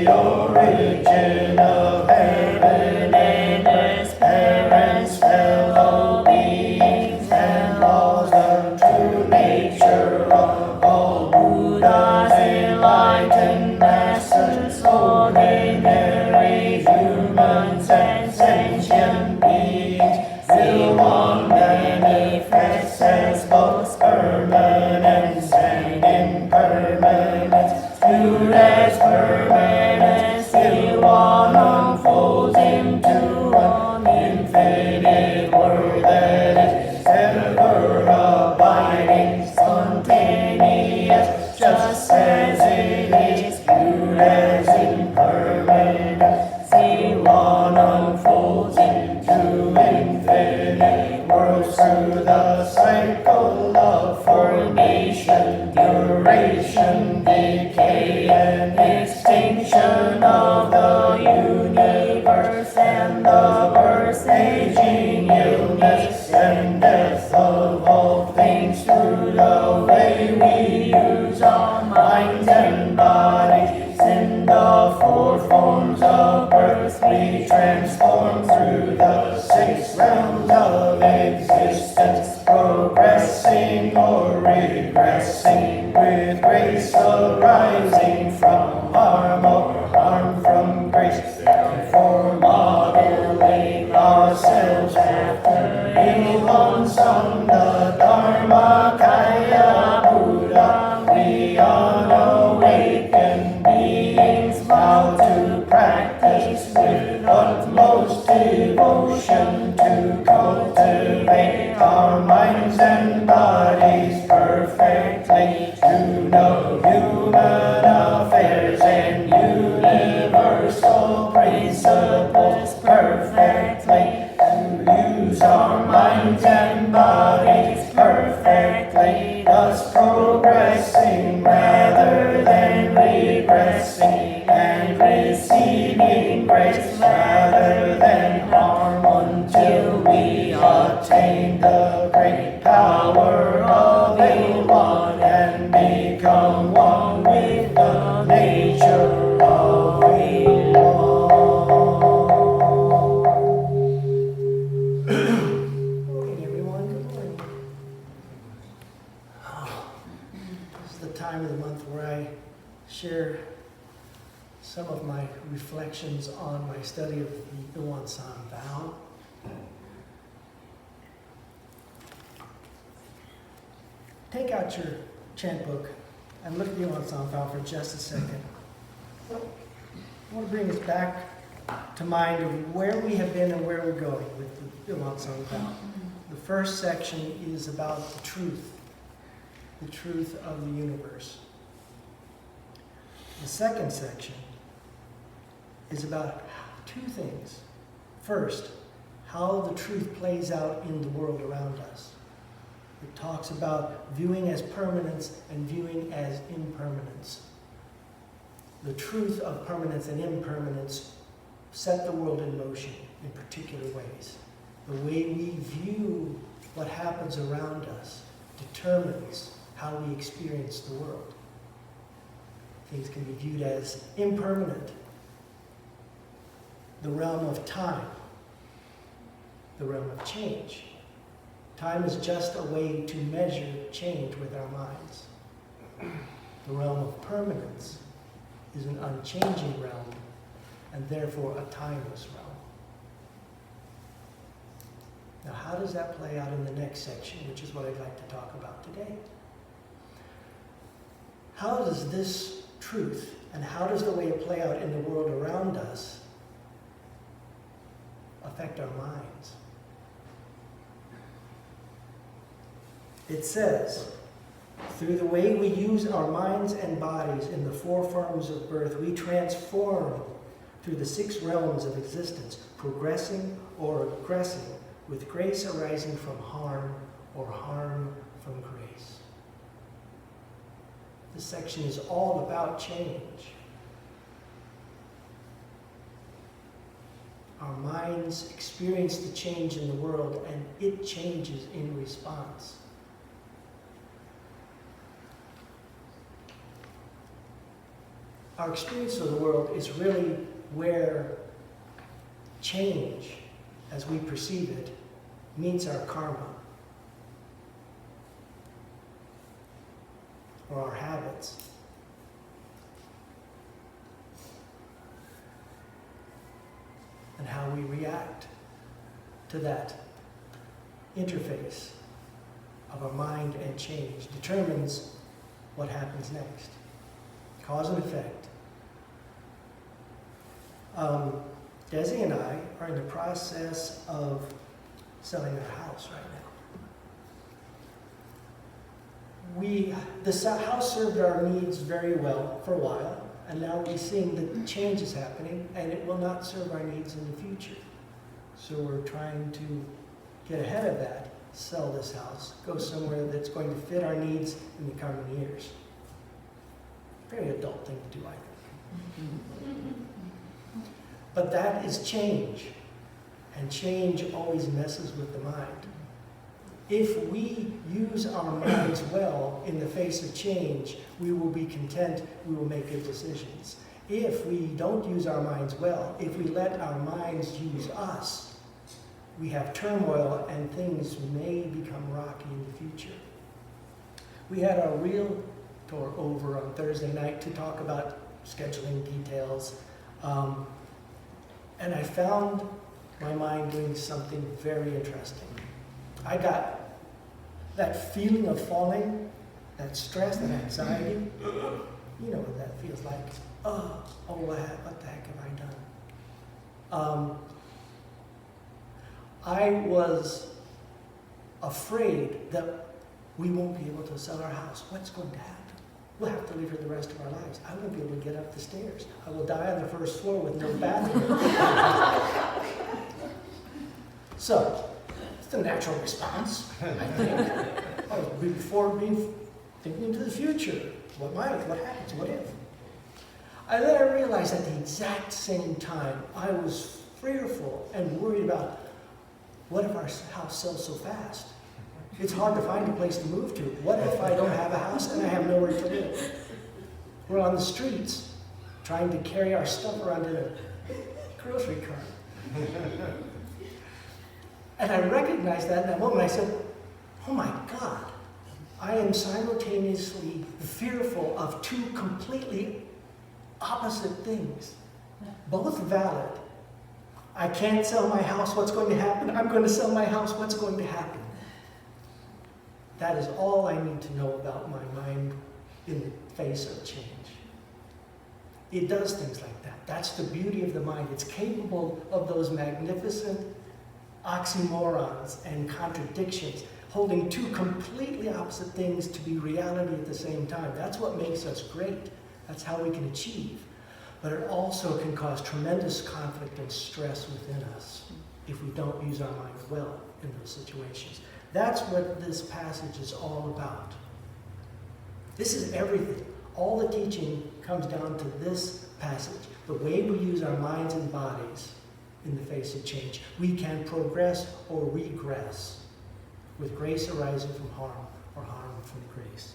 origin of heaven and earth, parents, fellow beings, and laws, the true nature of all Buddha's enlightened masters, ordinary humans and sentient beings, will one manifest as both permanence and impermanence. Viewed as permanence, the one unfolds into an infinite world that is ever abiding, spontaneous, just as it is. Viewed as impermanence, the one unfolds into infinite worlds through the cycle of formation, duration, decay, and extinction of the universe, and the birth, aging, illness, and death of all things through the way we use our minds and bodies. In the four forms of birth, we transform through the six realms of existence, progressing or regressing, with grace arising from harm or harm from grace, for modeling ourselves after Won Sung, the Dharma Kaya Buddha. We unawakened beings vow to practice with utmost devotion to cultivate our minds and bodies perfectly, to know human affairs and universal principles perfectly, to use our minds and bodies perfectly, thus progressing rather than regressing, and receiving grace rather than harm, until we attain the great power of One and become one with the nature of One. Good morning, everyone. Good morning. This is the time of the month where I share some of my reflections on my study of the Won San vow. Take out your chant book and look at the Won San vow for just a second. I want to bring us back to mind of where we have been and where we're going with the Won San vow. The first section is about the truth of the universe. The second section is about two things. First, how the truth plays out in the world around us. It talks about viewing as permanence and viewing as impermanence. The truth of permanence and impermanence set the world in motion in particular ways. The way we view what happens around us determines how we experience the world. Things can be viewed as impermanent, the realm of time, the realm of change. Time is just a way to measure change with our minds. The realm of permanence is an unchanging realm, and therefore a timeless realm. Now, how does that play out in the next section, which is what I'd like to talk about today? How does this truth, and how does the way it play out in the world around us affect our minds? It says, through the way we use our minds and bodies in the four forms of birth, we transform through the six realms of existence, progressing or aggressing, with grace arising from harm or harm from grace. This section is all about change. Our minds experience the change in the world, and it changes in response. our experience of the world is really where change, as we perceive it, meets our karma, or our habits. And how we react to that interface of our mind and change determines what happens next. Cause and effect. Desi and I are in the process of selling our house right now. This house served our needs very well for a while, and now we're seeing the changes happening, and it will not serve our needs in the future. So we're trying to get ahead of that, sell this house, go somewhere that's going to fit our needs in the coming years. Very adult thing to do, I think. But that is change, and change always messes with the mind. If we use our minds well in the face of change, we will be content, we will make good decisions. If we don't use our minds well, if we let our minds use us, we have turmoil and things may become rocky in the future. We had our realtor over on Thursday night to talk about scheduling details, and I found my mind doing something very interesting. I got that feeling of falling, that stress, that anxiety. You know what that feels like. What the heck have I done? I was afraid that we won't be able to sell our house. What's going to happen? We'll have to live here the rest of our lives. I won't be able to get up the stairs. I will die on the first floor with no bathroom. So, it's the natural response, I think. Before being thinking into the future. What happens? What if? And then I realized at the exact same time, I was fearful and worried about, what if our house sells so fast? It's hard to find a place to move to. What if I don't have a house and I have nowhere to live? We're on the streets trying to carry our stuff around in a grocery cart. And I recognized that in that moment. I said, oh my God, I am simultaneously fearful of two completely opposite things, both valid. I can't sell my house, what's going to happen? I'm going to sell my house, what's going to happen? That is all I need to know about my mind in the face of change. It does things like that. That's the beauty of the mind. It's capable of those magnificent oxymorons and contradictions, holding two completely opposite things to be reality at the same time. That's what makes us great. That's how we can achieve. But it also can cause tremendous conflict and stress within us if we don't use our minds well in those situations. That's what this passage is all about. This is everything. All the teaching comes down to this passage. The way we use our minds and bodies in the face of change. We can progress or regress with grace arising from harm or harm from grace.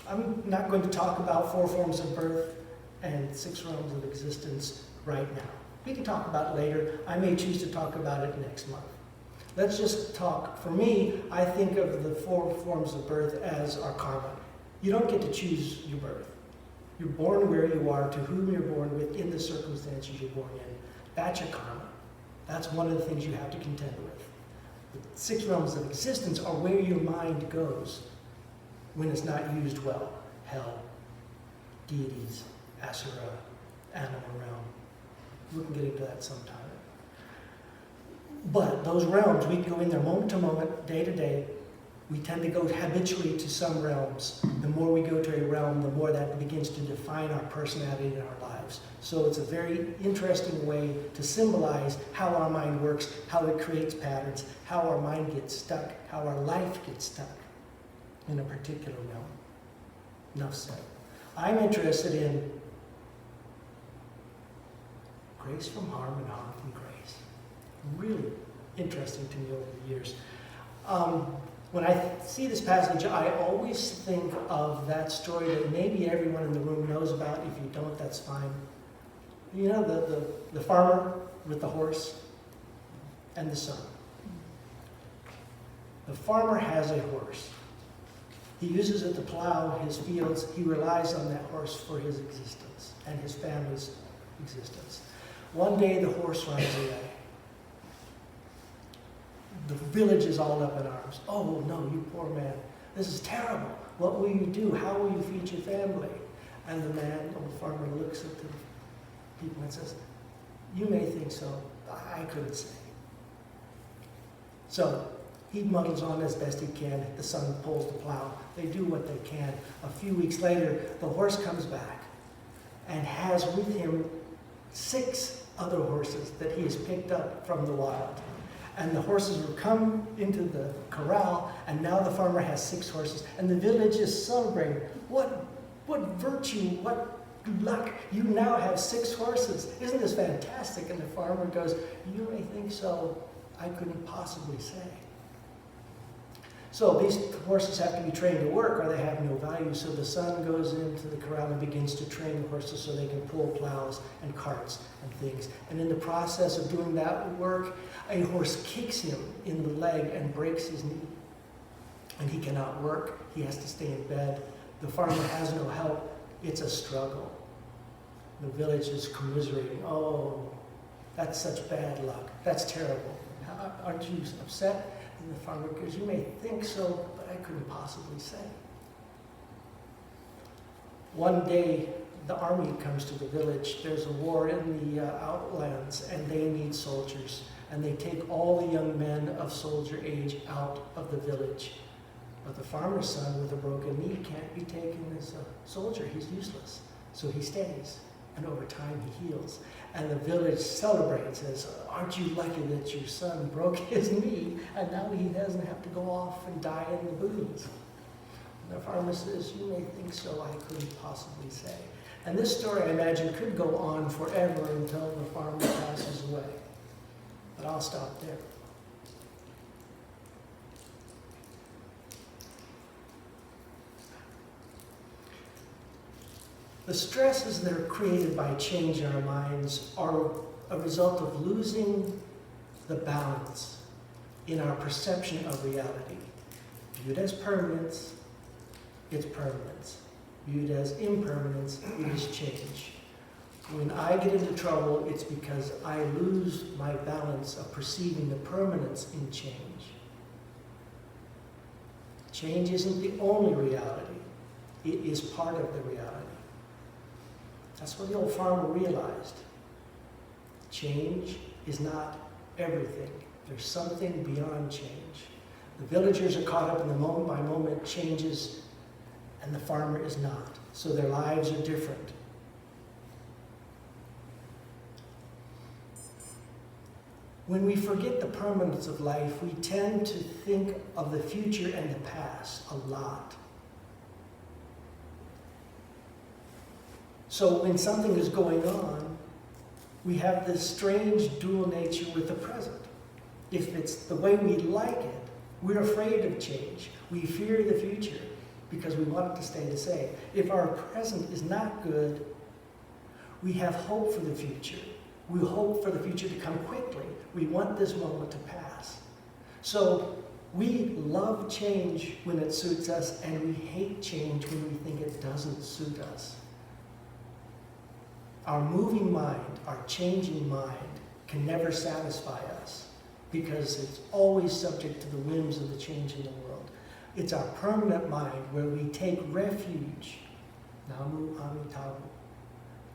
I'm not going to talk about 4 forms of birth and 6 realms of existence right now. We can talk about it later. I may choose to talk about it next month. Let's just talk. For me, I think of the 4 forms of birth as our karma. You don't get to choose your birth. You're born where you are, to whom you're born with, in the circumstances you're born in. That's your karma. That's one of the things you have to contend with. The 6 realms of existence are where your mind goes when it's not used well. Hell, deities, asura, animal realm. We can get into that sometime. But those realms, we can go in there moment to moment, day to day. We tend to go habitually to some realms. The more we go to a realm, the more that begins to define our personality in our lives. So it's a very interesting way to symbolize how our mind works, how it creates patterns, how our mind gets stuck, how our life gets stuck in a particular realm. Enough said. I'm interested in grace from harm and harm from grace. Really interesting to me over the years. When I see this passage, I always think of that story that maybe everyone in the room knows about. If you don't, that's fine. You know, the farmer with the horse and the son. The farmer has a horse. He uses it to plow his fields. He relies on that horse for his existence and his family's existence. One day the horse runs away. The village is all up in arms. Oh no, you poor man. This is terrible. What will you do? How will you feed your family? And the man, old farmer, looks at the people and says, you may think so, I couldn't say. So he muddles on as best he can. The son pulls the plow. They do what they can. A few weeks later, the horse comes back and has with him 6 other horses that he has picked up from the wild. And the horses will come into the corral, and now the farmer has 6 horses, and the village is celebrating. What virtue, what luck, you now have 6 horses. Isn't this fantastic? And the farmer goes, you may think so, I couldn't possibly say. So these horses have to be trained to work or they have no value. So the son goes into the corral and begins to train the horses so they can pull plows and carts and things. And in the process of doing that work, a horse kicks him in the leg and breaks his knee. And he cannot work. He has to stay in bed. The farmer has no help. It's a struggle. The village is commiserating. Oh, that's such bad luck. That's terrible. Aren't you upset? And the farmer goes, you may think so, but I couldn't possibly say. One day, the army comes to the village. There's a war in the outlands, and they need soldiers. And they take all the young men of soldier age out of the village. But the farmer's son with a broken knee can't be taken as a soldier. He's useless. So he stays. And over time, he heals. And the village celebrates as, aren't you lucky that your son broke his knee and now he doesn't have to go off and die in the booths. And the farmer says, you may think so, I couldn't possibly say. And this story, I imagine, could go on forever until the farmer passes away. But I'll stop there. The stresses that are created by change in our minds are a result of losing the balance in our perception of reality. Viewed as permanence, it's permanence. Viewed as impermanence, it is change. When I get into trouble, it's because I lose my balance of perceiving the permanence in change. Change isn't the only reality. It is part of the reality. That's what the old farmer realized. Change is not everything. There's something beyond change. The villagers are caught up in the moment-by-moment changes, and the farmer is not. So their lives are different. When we forget the permanence of life, we tend to think of the future and the past a lot. So when something is going on, we have this strange dual nature with the present. If it's the way we like it, we're afraid of change. We fear the future because we want it to stay the same. If our present is not good, we have hope for the future. We hope for the future to come quickly. We want this moment to pass. So we love change when it suits us, and we hate change when we think it doesn't suit us. Our moving mind, our changing mind, can never satisfy us because it's always subject to the whims of the change in the world. It's our permanent mind where we take refuge, Namu Amitabu,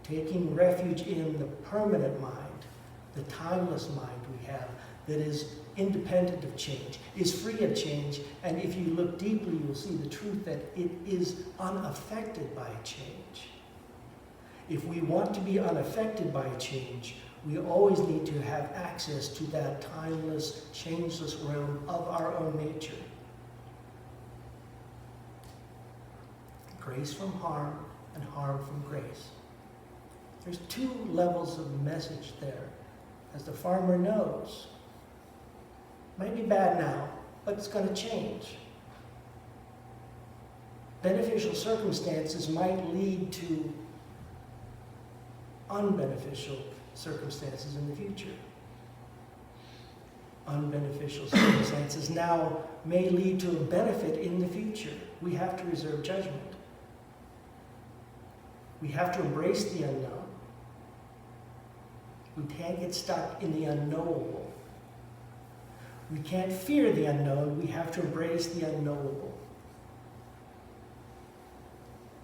taking refuge in the permanent mind, the timeless mind we have that is independent of change, is free of change, and if you look deeply, you'll see the truth that it is unaffected by change. If we want to be unaffected by change, we always need to have access to that timeless, changeless realm of our own nature. Grace from harm and harm from grace. There's 2 levels of message there. As the farmer knows, it might be bad now, but it's going to change. beneficial circumstances might lead to unbeneficial circumstances in the future. Unbeneficial circumstances now may lead to a benefit in the future. We have to reserve judgment. We have to embrace the unknown. We can't get stuck in the unknowable. We can't fear the unknown. We have to embrace the unknowable.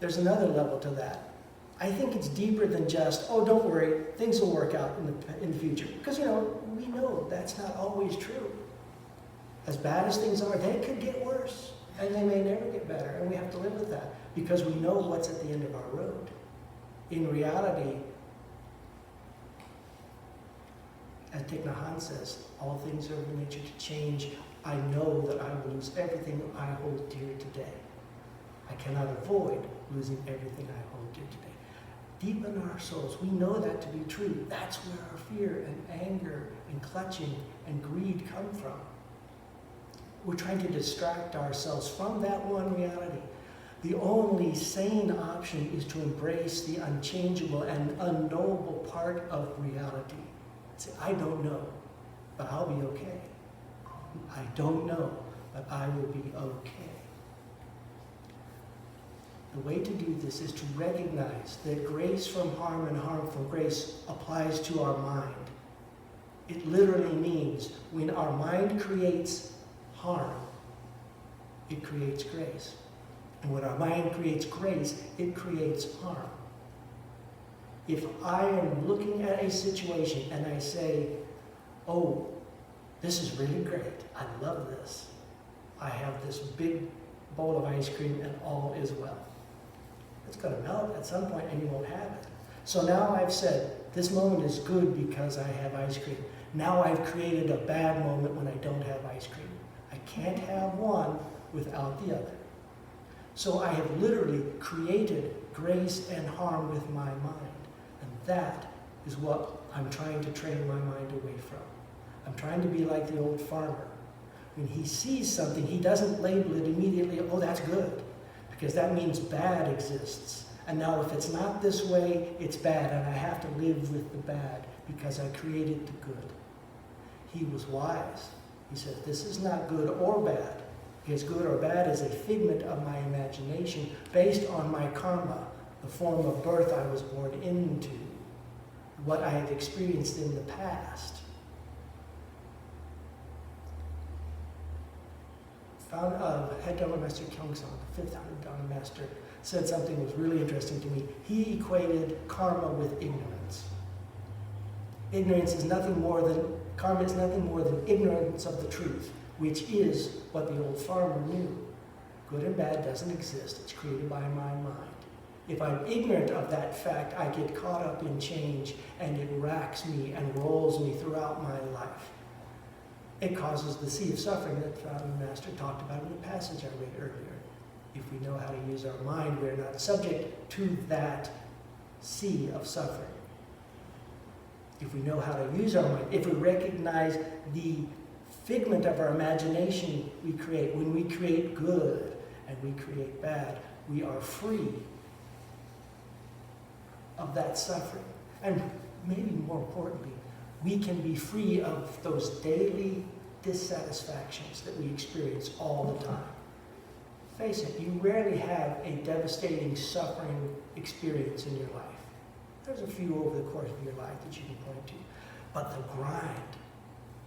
There's another level to that. I think it's deeper than just, oh, don't worry, things will work out in the future. Because, we know that's not always true. As bad as things are, they could get worse. And they may never get better. And we have to live with that. Because we know what's at the end of our road. In reality, as Thich Nhat Hanh says, all things are of nature to change. I know that I will lose everything I hold dear today. I cannot avoid losing everything I hold dear today. Deep in our souls, we know that to be true. That's where our fear and anger and clutching and greed come from. We're trying to distract ourselves from that one reality. The only sane option is to embrace the unchangeable and unknowable part of reality. Say, I don't know, but I'll be okay. I don't know, but I will be okay. The way to do this is to recognize that grace from harm and harm from grace applies to our mind. It literally means when our mind creates harm, it creates grace. And when our mind creates grace, it creates harm. If I am looking at a situation and I say, oh, this is really great, I love this. I have this big bowl of ice cream and all is well. It's going to melt at some point and you won't have it. So now I've said, this moment is good because I have ice cream. Now I've created a bad moment when I don't have ice cream. I can't have one without the other. So I have literally created grace and harm with my mind. And that is what I'm trying to train my mind away from. I'm trying to be like the old farmer. When he sees something, he doesn't label it immediately, oh, that's good. Because that means bad exists. And now if it's not this way, it's bad, and I have to live with the bad because I created the good. He was wise. He said, this is not good or bad. Because good or bad is a figment of my imagination based on my karma, the form of birth I was born into, what I have experienced in the past. Head Dharma Master Kyongsang, the fifth Dharma Master, said something that was really interesting to me. He equated karma with ignorance. Karma is nothing more than ignorance of the truth, which is what the old farmer knew. Good and bad doesn't exist. It's created by my mind. If I'm ignorant of that fact, I get caught up in change, and it racks me and rolls me throughout my life. It causes the sea of suffering that the Master talked about in the passage I read earlier. If we know how to use our mind, we're not subject to that sea of suffering. If we know how to use our mind, if we recognize the figment of our imagination we create, when we create good and we create bad, we are free of that suffering. And maybe more importantly, we can be free of those daily dissatisfactions that we experience all the time. Face it, you rarely have a devastating suffering experience in your life. There's a few over the course of your life that you can point to. But the grind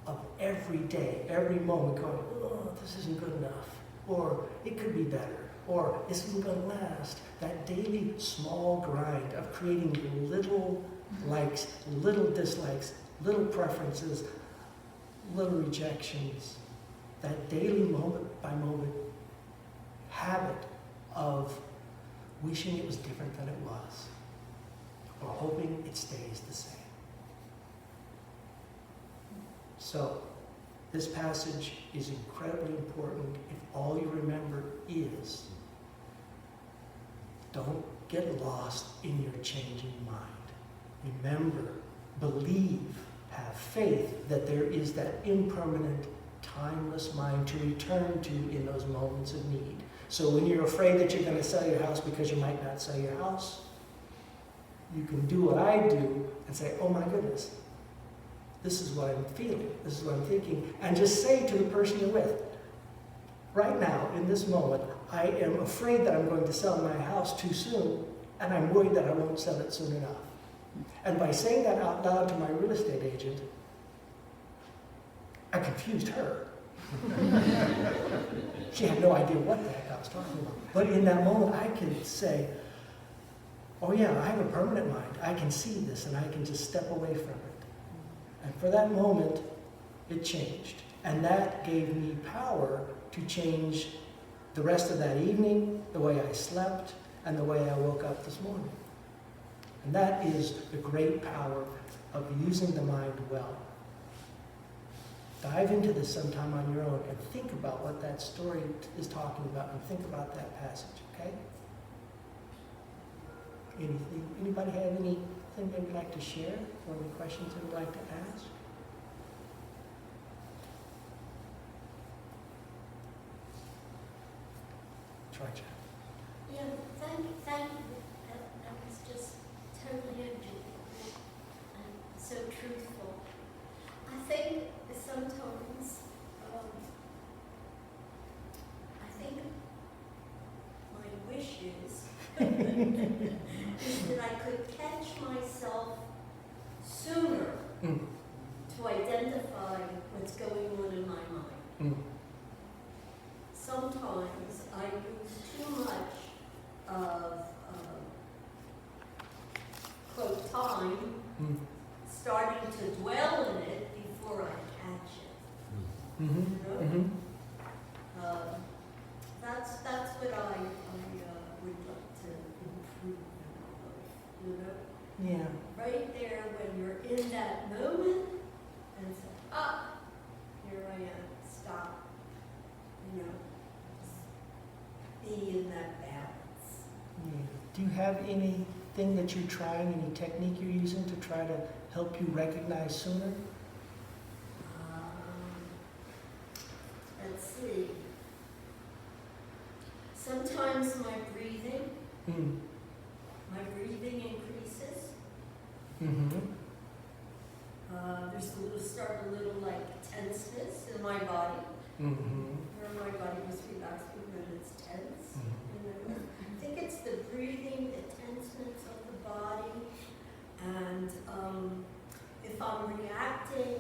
of every day, every moment going, oh, this isn't good enough, or it could be better, or this isn't going to last. That daily small grind of creating little likes, little dislikes, little preferences, little rejections, that daily moment by moment habit of wishing it was different than it was, or hoping it stays the same. So, this passage is incredibly important if all you remember is, don't get lost in your changing mind. Remember, believe, have faith that there is that impermanent, timeless mind to return to in those moments of need. So when you're afraid that you're going to sell your house because you might not sell your house, you can do what I do and say, oh my goodness, this is what I'm feeling, this is what I'm thinking, and just say to the person you're with, right now, in this moment, I am afraid that I'm going to sell my house too soon, and I'm worried that I won't sell it soon enough. And by saying that out loud to my real estate agent, I confused her. She had no idea what the heck I was talking about. But in that moment, I could say, oh yeah, I have a permanent mind. I can see this, and I can just step away from it. And for that moment, it changed. And that gave me power to change the rest of that evening, the way I slept, and the way I woke up this morning. And that is the great power of using the mind well. Dive into this sometime on your own and think about what that story is talking about, and think about that passage, okay? Anybody have anything they would like to share, or any questions they would like to ask? Try, Jack. Yeah, thank you. That was just totally educated and so truthful. I think sometimes, I think my wish is that I could catch myself sooner to identify what's going on in my mind. Sometimes I use too much of, quote, time, starting to dwell in it before I catch it. You know? That's what I would like to improve in my life, you know? Yeah. Right there when you're in that moment, and say, ah, here I am, stop, you know? Be in that balance. Yeah. Do you have anything that you're trying, any technique you're using to try to help you recognize sooner? Let's see. Sometimes my breathing increases. Start a little like tenseness in my body. Where my body was relaxing when it's tense. You know? I think it's the breathing, the tenseness of the body, and if I'm reacting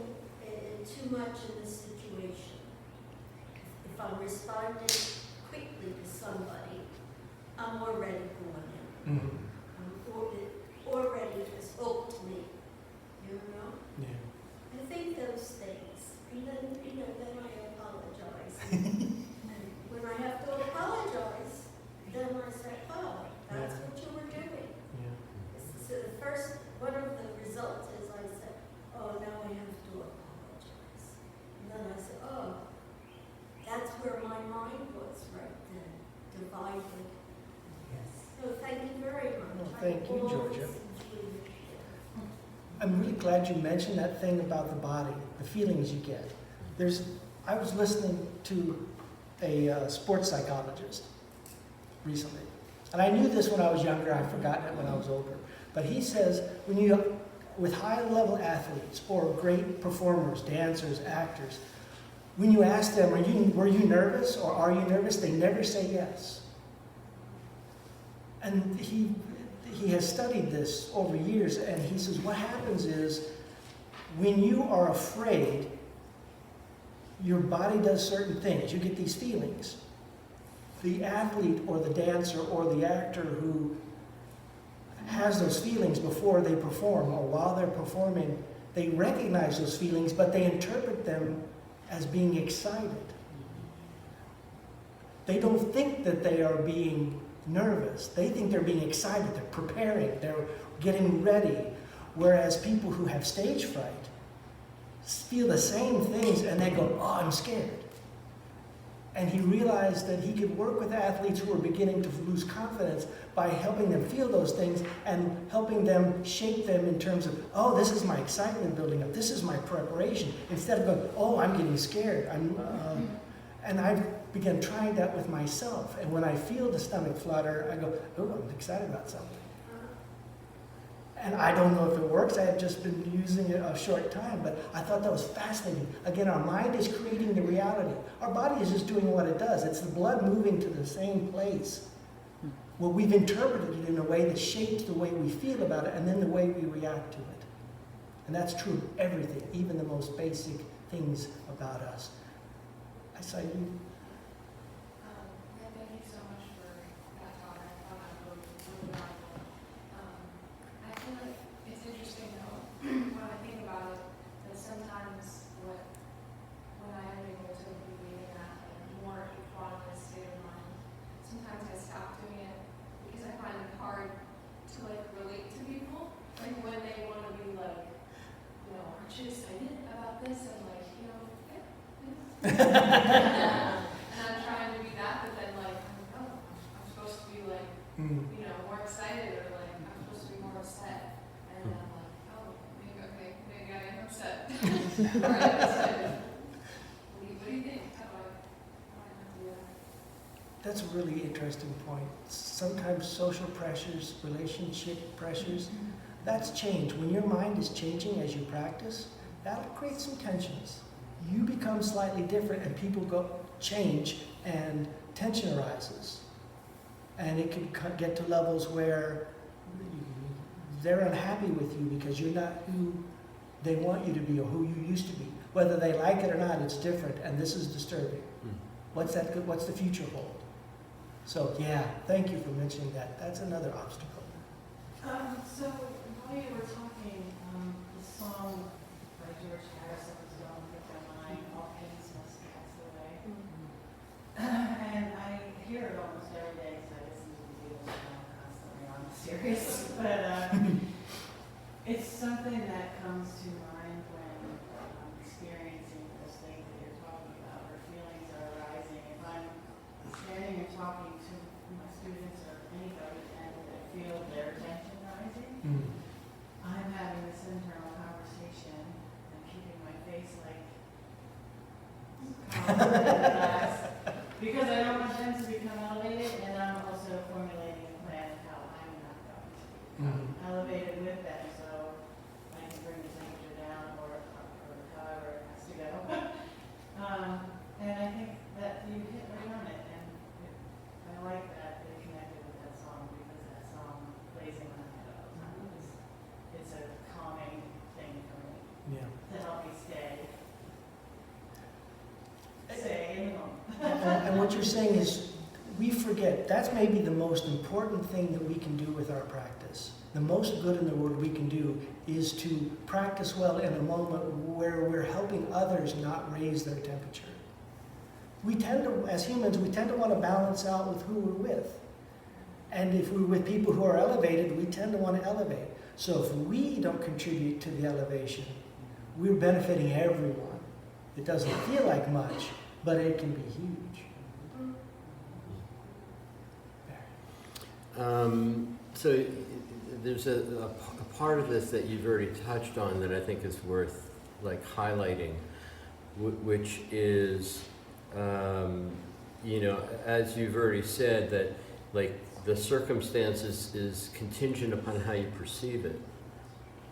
too much in the situation, if I'm responding quickly to somebody, I'm already going in. I'm already has hooked me, you know? Yeah. I think those things, and then, then I apologize. And when I have to apologize, then I say, oh, that's what you were doing. Yeah. So the first, one of the results is I said, oh, now I have to apologize. And then I said, oh, that's where my mind was right then, divided. Yes. So thank you very much. Well, thank you, I Georgia. always enjoy your share. I'm really glad you mentioned that thing about the body, the feelings you get. I was listening to a sports psychologist recently, and I knew this when I was younger. I've forgotten it when I was older. But he says with high-level athletes or great performers, dancers, actors, when you ask them, were you nervous or are you nervous, they never say yes. And he has studied this over years, and he says what happens is when you are afraid, your body does certain things. You get these feelings. The athlete or the dancer or the actor who has those feelings before they perform or while they're performing, they recognize those feelings, but they interpret them as being excited. They don't think that they are being nervous. They think they're being excited. They're preparing. They're getting ready. Whereas people who have stage fright feel the same things and they go, oh, I'm scared. And he realized that he could work with athletes who were beginning to lose confidence by helping them feel those things and helping them shape them in terms of, oh, this is my excitement building up. This is my preparation. Instead of going, oh, I'm getting scared. And I've began trying that with myself. And when I feel the stomach flutter, I go, oh, I'm excited about something. And I don't know if it works. I have just been using it a short time, but I thought that was fascinating. Again, our mind is creating the reality. Our body is just doing what it does. It's the blood moving to the same place. Well, we've interpreted it in a way that shapes the way we feel about it and then the way we react to it. And that's true of everything, even the most basic things about us. I saw you. Yeah, thank you so much for that talk. I found that really valuable. I feel like it's interesting though, when I think about it, that sometimes when I am able to be in that more equanimous state of mind, sometimes I stop doing it because I find it hard to relate to people. Like when they want to be like, aren't you excited about this? And and I'm trying to be that, but then I'm supposed to be more excited, or I'm supposed to be more upset. And I'm like, oh, maybe I am upset. Or I'm excited. What do you think? How do I do that? That's a really interesting point. Sometimes social pressures, relationship pressures, that's change. When your mind is changing as you practice, that'll create some tensions. You become slightly different and people change and tension arises. And it can get to levels where they're unhappy with you because you're not who they want you to be or who you used to be. Whether they like it or not, it's different, and this is disturbing. What's the future hold? So yeah, thank you for mentioning that. That's another obstacle. So while you were talking, the song by George Harrison was going through my mind, All Pains Must Pass Away. And I hear it almost every day because I listen to the Beatles constantly on the series. But it's something that comes to mind when I'm experiencing those things that you're talking about, or feelings are arising. If I'm standing and talking to my students or anybody and I feel their tension rising, I'm having this internal conversation and keeping my face calm and relaxed because I don't want them to become elevated, and I'm also formulating a plan of how I'm not going to become elevated with them, so I can bring the temperature down or however it has to go. And I think that you hit right on it, and I like that they connected with that song because that song plays in my head all the time. It's a calming thing for me to help me stay in the moment. And what you're saying is, we forget, that's maybe the most important thing that we can do with our practice. The most good in the world we can do is to practice well in a moment where we're helping others not raise their temperature. We tend to, as humans, we tend to want to balance out with who we're with. And if we're with people who are elevated, we tend to want to elevate. So if we don't contribute to the elevation, we're benefiting everyone. It doesn't feel like much, but it can be huge. So there's a part of this that you've already touched on that I think is worth highlighting, which is, as you've already said, that the circumstances is contingent upon how you perceive it.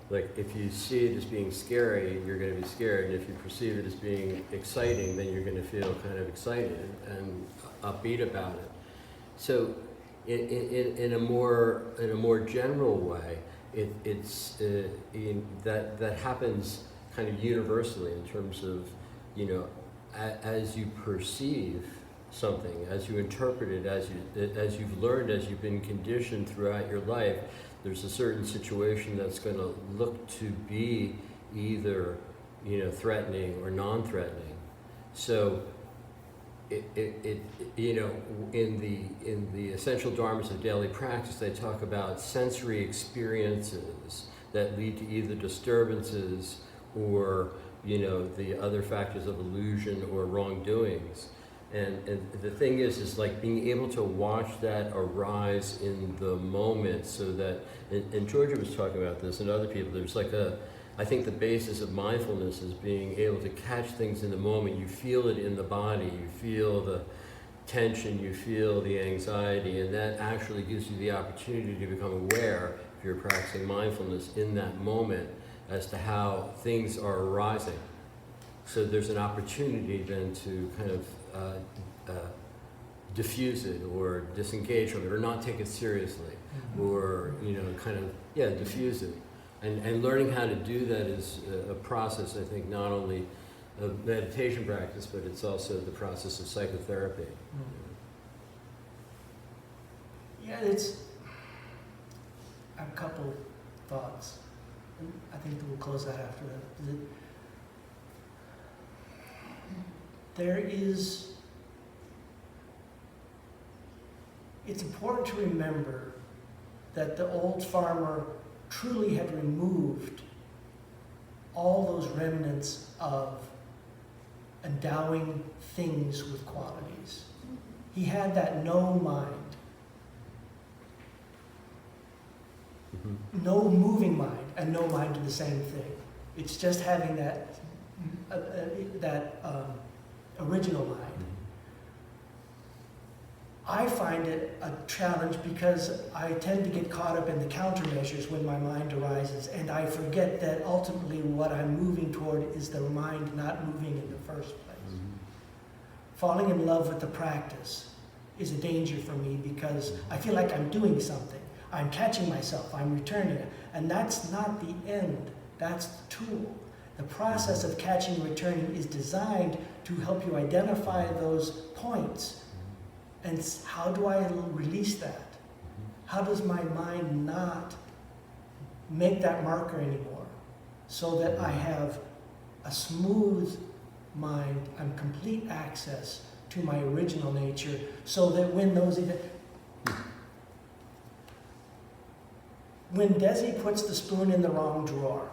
If you see it as being scary, you're going to be scared, and if you perceive it as being exciting, then you're going to feel kind of excited and upbeat about it. So, in a more general way, that happens kind of universally in terms of, as you perceive something, as you interpret it, as you've learned, as you've been conditioned throughout your life, there's a certain situation that's going to look to be either, threatening or non-threatening. So, in the essential dharmas of daily practice, they talk about sensory experiences that lead to either disturbances or, the other factors of illusion or wrongdoings. And the thing is being able to watch that arise in the moment, so that, and Georgia was talking about this and other people, there's I think the basis of mindfulness is being able to catch things in the moment. You feel it in the body, you feel tension, you feel the anxiety, and that actually gives you the opportunity to become aware, if you're practicing mindfulness in that moment, as to how things are arising. So there's an opportunity then to kind of diffuse it or disengage from it or not take it seriously, or kind of diffuse it. And learning how to do that is a process, I think, not only of meditation practice, but it's also the process of psychotherapy. Yeah, I have a couple thoughts. And I think we'll close that after that. It's important to remember that the old farmer truly had removed all those remnants of endowing things with qualities. He had that no mind, no moving mind, and no mind do the same thing. It's just having that original mind. I find it a challenge because I tend to get caught up in the countermeasures when my mind arises, and I forget that ultimately what I'm moving toward is the mind not moving in the first place. Falling in love with the practice is a danger for me because I feel like I'm doing something. I'm catching myself, I'm returning it. And that's not the end, that's the tool. The process of catching and returning is designed to help you identify those points. And how do I release that? How does my mind not make that marker anymore? So that I have a smooth mind and complete access to my original nature, so that when Desi puts the spoon in the wrong drawer,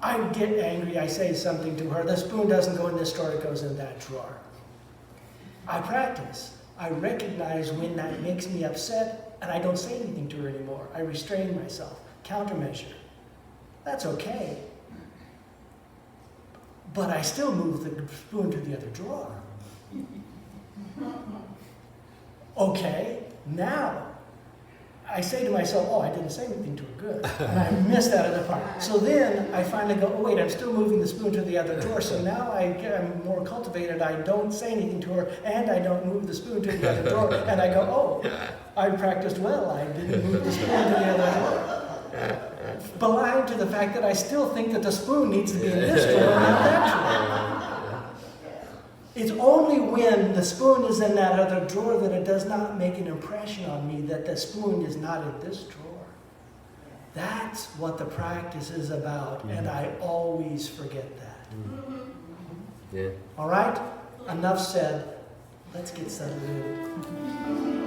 I get angry, I say something to her, the spoon doesn't go in this drawer, it goes in that drawer. I practice. I recognize when that makes me upset, and I don't say anything to her anymore. I restrain myself, countermeasure. That's okay. But I still move the spoon to the other drawer. Okay, now I say to myself, oh, I didn't say anything to her, good. And I missed that other part. So then I finally go, oh wait, I'm still moving the spoon to the other drawer. So now I'm more cultivated. I don't say anything to her, and I don't move the spoon to the other drawer. And I go, oh, I practiced well. I didn't move the spoon to the other drawer. Blind to the fact that I still think that the spoon needs to be in this drawer, not that drawer. It's only when the spoon is in that other drawer that it does not make an impression on me that the spoon is not in this drawer. That's what the practice is about, and I always forget that. Yeah. All right? Enough said. Let's get settled in.